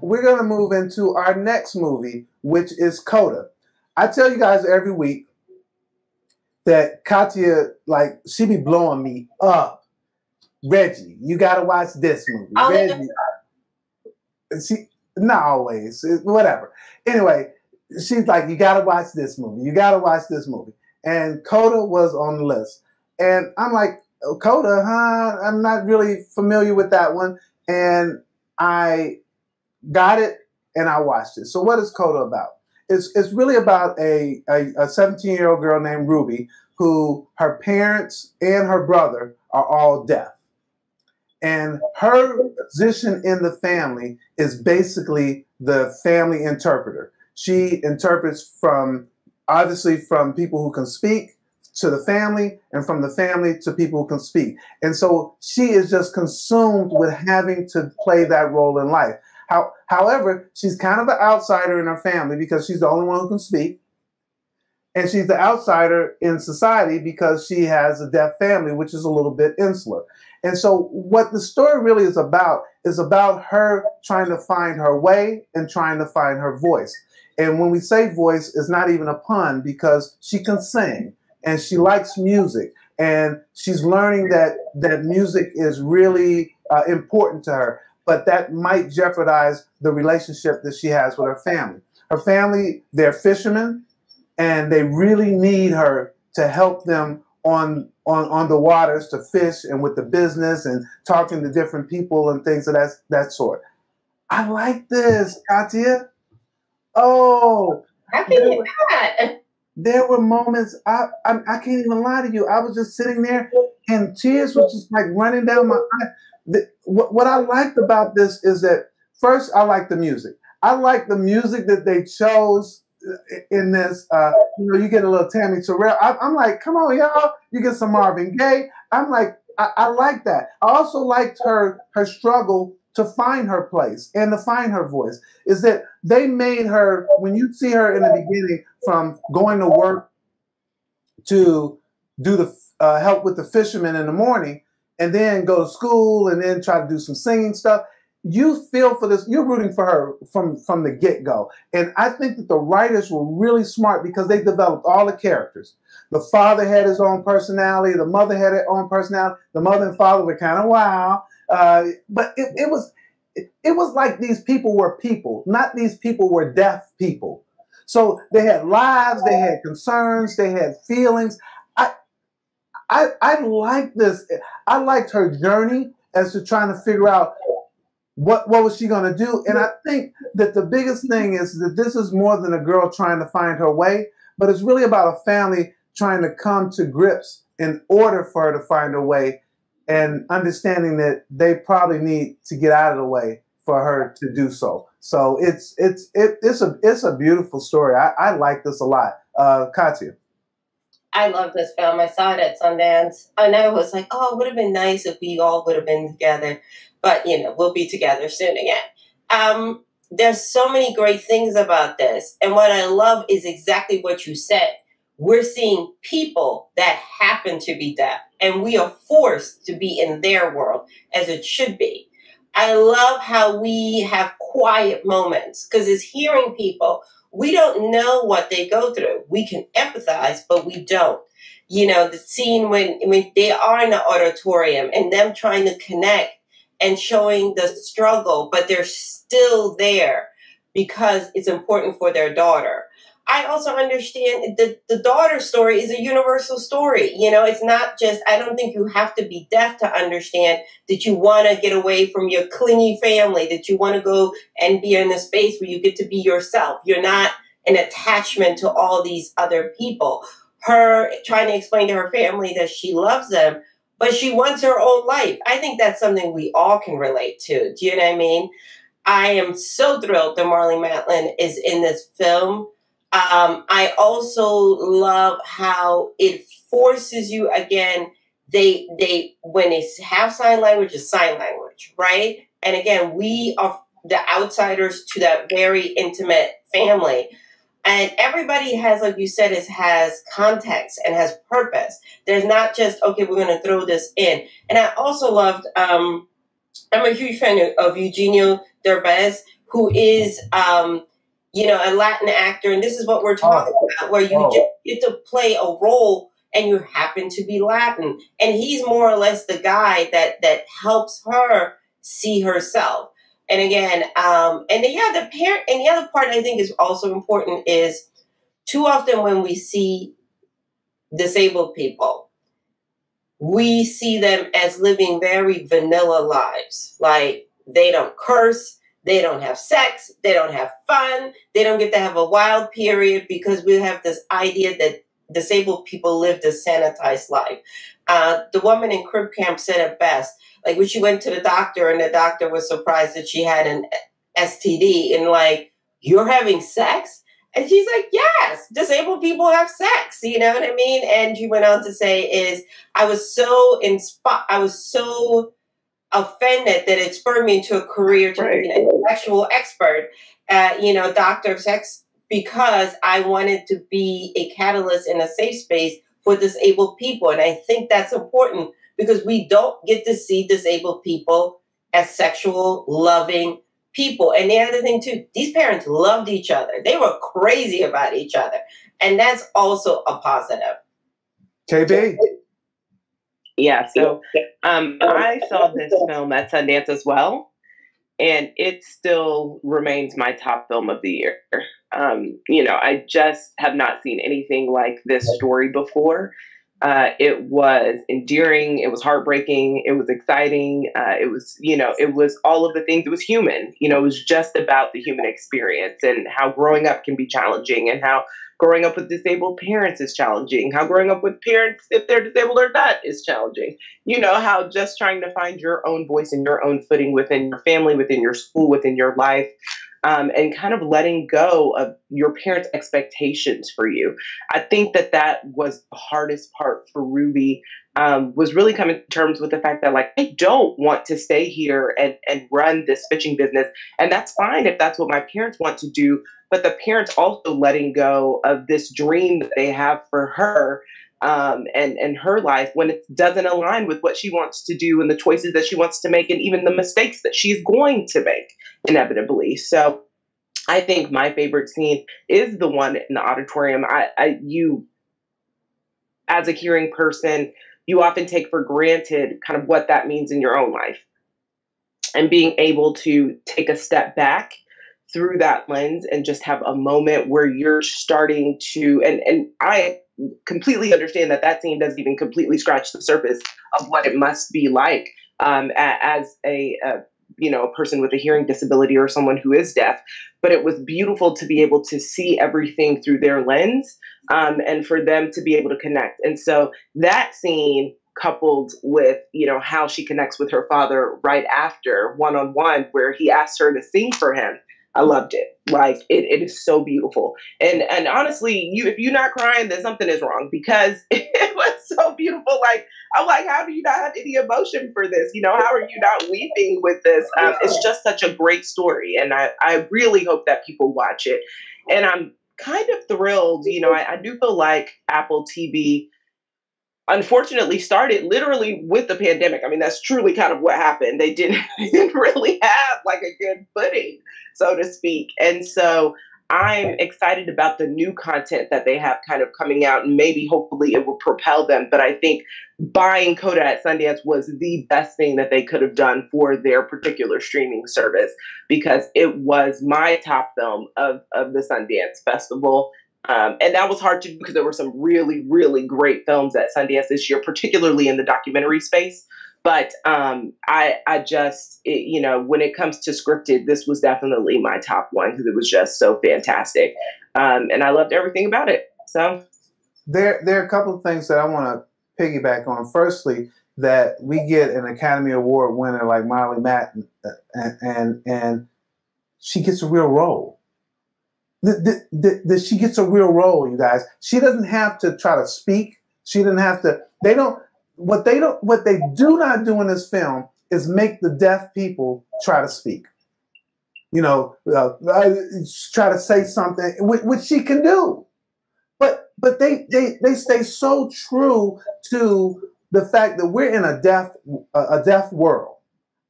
we're going to move into our next movie, which is Coda. I tell you guys every week that Katya, like, she be blowing me up. Reggie, you got to watch this movie. Reggie, not always, whatever. Anyway, she's like, you got to watch this movie. You got to watch this movie. And Coda was on the list. And I'm like, Coda, huh? I'm not really familiar with that one. And I got it and I watched it. So what is Coda about? It's really about a 17-year-old girl named Ruby who her parents and her brother are all deaf. And her position in the family is basically the family interpreter. She interprets obviously from people who can speak to the family, and from the family to people who can speak. And so she is just consumed with having to play that role in life. However, she's kind of an outsider in her family because she's the only one who can speak. And she's the outsider in society because she has a deaf family, which is a little bit insular. And so what the story really is about her trying to find her way and trying to find her voice. And when we say voice, it's not even a pun because she can sing and she likes music. And she's learning that music is really important to her, but that might jeopardize the relationship that she has with her family. Her family, they're fishermen, and they really need her to help them on the waters to fish and with the business and talking to different people and things of that sort. I like this, Katya. Oh, how can you not? There were moments, I can't even lie to you. I was just sitting there and tears were just like running down my eye. What I liked about this is that first, I like the music. I like the music that they chose in this. You get a little Tammy Terrell. I'm like, come on, y'all. You get some Marvin Gaye. I'm like, I like that. I also liked her struggle to find her place and to find her voice. Is that they made her, when you see her in the beginning, from going to work to do the help with the fishermen in the morning, and then go to school and then try to do some singing stuff, you feel for this. You're rooting for her from the get-go. And I think that the writers were really smart because they developed all the characters. The father had his own personality. The mother had her own personality. The mother and father were kind of wild. But it was like these people were people, not these people were deaf people. So they had lives, they had concerns, they had feelings. I liked this. I liked her journey as to trying to figure out what was she going to do. And I think that the biggest thing is that this is more than a girl trying to find her way, but it's really about a family trying to come to grips in order for her to find her way, and understanding that they probably need to get out of the way for her to do so. So it's a beautiful story. I like this a lot. Katya. I love this film. I saw it at Sundance, and I was like, oh, it would have been nice if we all would have been together. But, we'll be together soon again. There's so many great things about this. And what I love is exactly what you said. We're seeing people that happen to be deaf, and we are forced to be in their world, as it should be. I love how we have quiet moments, because as hearing people, we don't know what they go through. We can empathize, but we don't. The scene when they are in the auditorium and them trying to connect and showing the struggle, but they're still there because it's important for their daughter. I also understand that the daughter story is a universal story. It's not just, I don't think you have to be deaf to understand that you want to get away from your clingy family, that you want to go and be in a space where you get to be yourself. You're not an attachment to all these other people. Her trying to explain to her family that she loves them, but she wants her own life. I think that's something we all can relate to. Do you know what I mean? I am so thrilled that Marlee Matlin is in this film. I also love how it forces you, again, when they have sign language, it's sign language, right? And again, we are the outsiders to that very intimate family. And everybody has, like you said, has context and has purpose. There's not just, okay, we're going to throw this in. And I also loved I'm a huge fan of Eugenio Derbez, who is, a Latin actor, and this is what we're talking about, where you just get to play a role and you happen to be Latin, and he's more or less the guy that helps her see herself. And again, the parent, and the other part I think is also important is too often when we see disabled people, we see them as living very vanilla lives. Like, they don't curse, they don't have sex, they don't have fun, they don't get to have a wild period, because we have this idea that disabled people live this sanitized life. The woman in Crib Camp said it best. Like, when she went to the doctor and the doctor was surprised that she had an STD, and like, you're having sex? And she's like, yes, disabled people have sex. You know what I mean? And she went on to say I was so offended that it spurred me into a career to be an intellectual expert, doctor of sex, because I wanted to be a catalyst in a safe space for disabled people. And I think that's important, because we don't get to see disabled people as sexual, loving people. And the other thing too, these parents loved each other. They were crazy about each other. And that's also a positive. KB? Yeah, so I saw this film at Sundance as well, and it still remains my top film of the year. I just have not seen anything like this story before. It was endearing. It was heartbreaking. It was exciting. It was all of the things. It was human. It was just about the human experience and how growing up can be challenging, and how growing up with disabled parents is challenging, how growing up with parents, if they're disabled or not, is challenging. How just trying to find your own voice and your own footing within your family, within your school, within your life. And kind of letting go of your parents' expectations for you. I think that was the hardest part for Ruby, was really coming to terms with the fact that, like, I don't want to stay here and run this fishing business. And that's fine if that's what my parents want to do. But the parents also letting go of this dream that they have for her, and her life, when it doesn't align with what she wants to do and the choices that she wants to make, and even the mistakes that she's going to make inevitably. So I think my favorite scene is the one in the auditorium. You, as a hearing person, you often take for granted kind of what that means in your own life, and being able to take a step back through that lens and just have a moment where you're starting to, and I completely understand that scene doesn't even completely scratch the surface of what it must be like as a person with a hearing disability or someone who is deaf. But it was beautiful to be able to see everything through their lens, and for them to be able to connect. And so that scene, coupled with, how she connects with her father right after one-on-one, where he asks her to sing for him, I loved it. Like, it is so beautiful. And honestly, if you're not crying, then something is wrong, because it was so beautiful. Like, I'm like, how do you not have any emotion for this? How are you not weeping with this? It's just such a great story. And I really hope that people watch it. And I'm kind of thrilled. I do feel like Apple TV, unfortunately, started literally with the pandemic. I mean, that's truly kind of what happened. They didn't really have like a good footing, so to speak. And so I'm excited about the new content that they have kind of coming out, and maybe hopefully it will propel them. But I think buying Coda at Sundance was the best thing that they could have done for their particular streaming service, because it was my top film of the Sundance Festival. And that was hard to do, because there were some really, really great films at Sundance this year, particularly in the documentary space. But I just, when it comes to scripted, this was definitely my top one, because it was just so fantastic. And I loved everything about it. So there are a couple of things that I want to piggyback on. Firstly, that we get an Academy Award winner like Molly Madden, and she gets a real role. She gets a real role, you guys. She doesn't have to try to speak. She didn't have to. What they do not do in this film is make the deaf people try to speak. Try to say something, which she can do. But they stay so true to the fact that we're in a deaf world,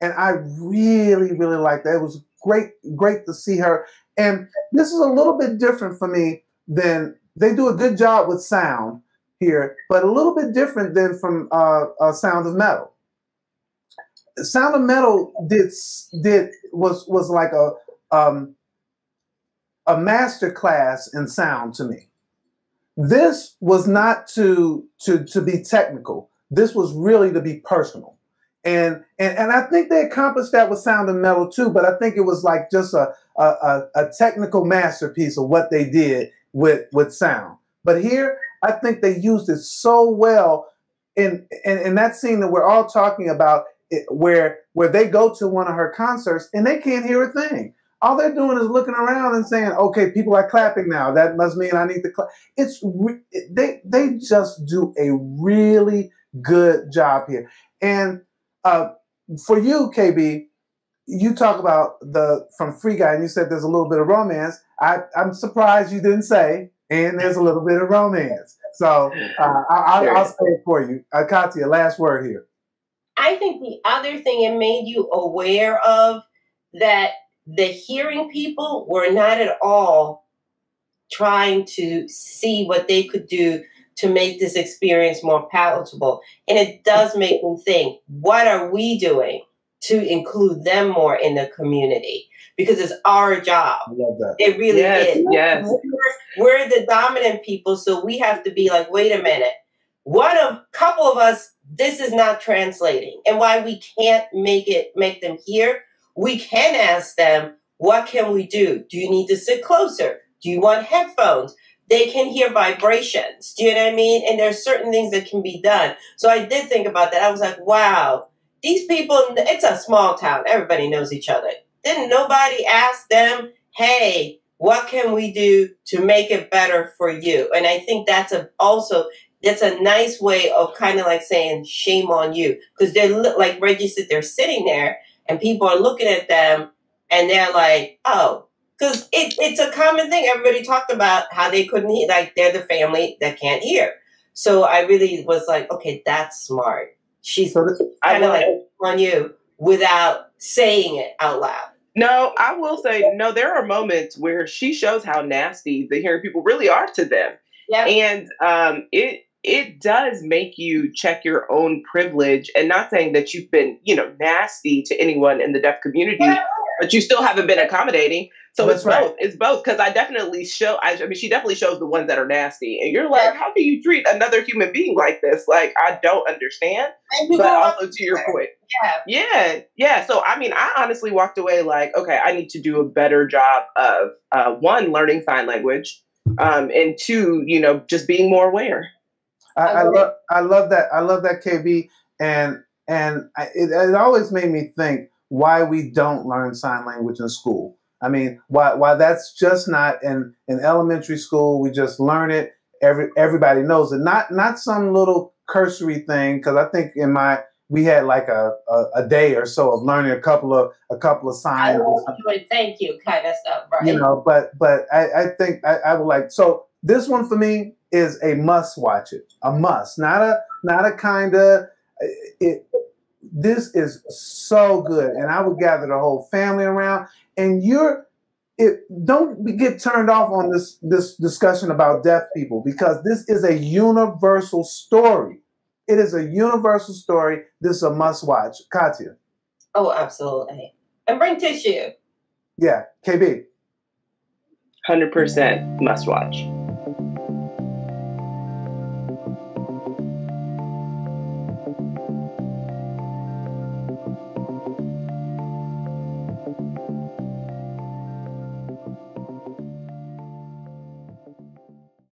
And I really, really liked that. It was great to see her. And this is a little bit different for me than, they do a good job with sound here, but a little bit different than from Sound of Metal. Sound of Metal was like a master class in sound to me. This was not to be technical. This was really to be personal. And I think they accomplished that with Sound of Metal too, but I think it was like just a technical masterpiece of what they did with sound. But here, I think they used it so well in that scene that we're all talking about, where they go to one of her concerts and they can't hear a thing. All they're doing is looking around and saying, "Okay, people are clapping now. That must mean I need to clap." They just do a really good job here. And for you, KB, you talk about from Free Guy, and you said there's a little bit of romance. I'm surprised you didn't say, and there's a little bit of romance. So I'll say it for you. Katya, last word here. I think the other thing it made you aware of, that the hearing people were not at all trying to see what they could do to make this experience more palatable. And it does make me think, what are we doing to include them more in the community? Because it's our job. I love that. It really is. Yes. We're the dominant people, so we have to be like, wait a minute. Couple of us, this is not translating. And why we can't make them hear, we can ask them, what can we do? Do you need to sit closer? Do you want headphones? They can hear vibrations. Do you know what I mean? And there's certain things that can be done. So I did think about that. I was like, wow, these people, it's a small town. Everybody knows each other. Didn't nobody ask them, hey, what can we do to make it better for you? And I think that's a nice way of kind of like saying, shame on you. Because they're, like Reggie said, they're sitting there and people are looking at them and they're like, oh, because it's a common thing. Everybody talked about how they couldn't hear, like they're the family that can't hear. So I really was like, okay, that's smart. She's kind of like on you without saying it out loud. No, I will say, no, there are moments where she shows how nasty the hearing people really are to them. Yeah. And it does make you check your own privilege, and not saying that you've been, nasty to anyone in the deaf community, but you still haven't been accommodating. So That's both. It's both. Because she definitely shows the ones that are nasty. And you're like, how do you treat another human being like this? Like, I don't understand. But also to your point. Yeah. So, I honestly walked away like, okay, I need to do a better job of, one, learning sign language, and two, just being more aware. I love that. I love that, KB. And it always made me think why we don't learn sign language in school. I mean, why that's just not in elementary school. We just learn it. Everybody knows it. Not some little cursory thing. Because I think we had like a day or so of learning a couple of signs. Thank you, kind of stuff, right? But I think I would like, so this one for me is a must watch it. A must, not a kind of it. This is so good, and I would gather the whole family around. And don't get turned off on this discussion about deaf people, because this is a universal story. It is a universal story. This is a must watch. Katya. Oh, absolutely. And bring tissue. Yeah, KB. 100% must watch.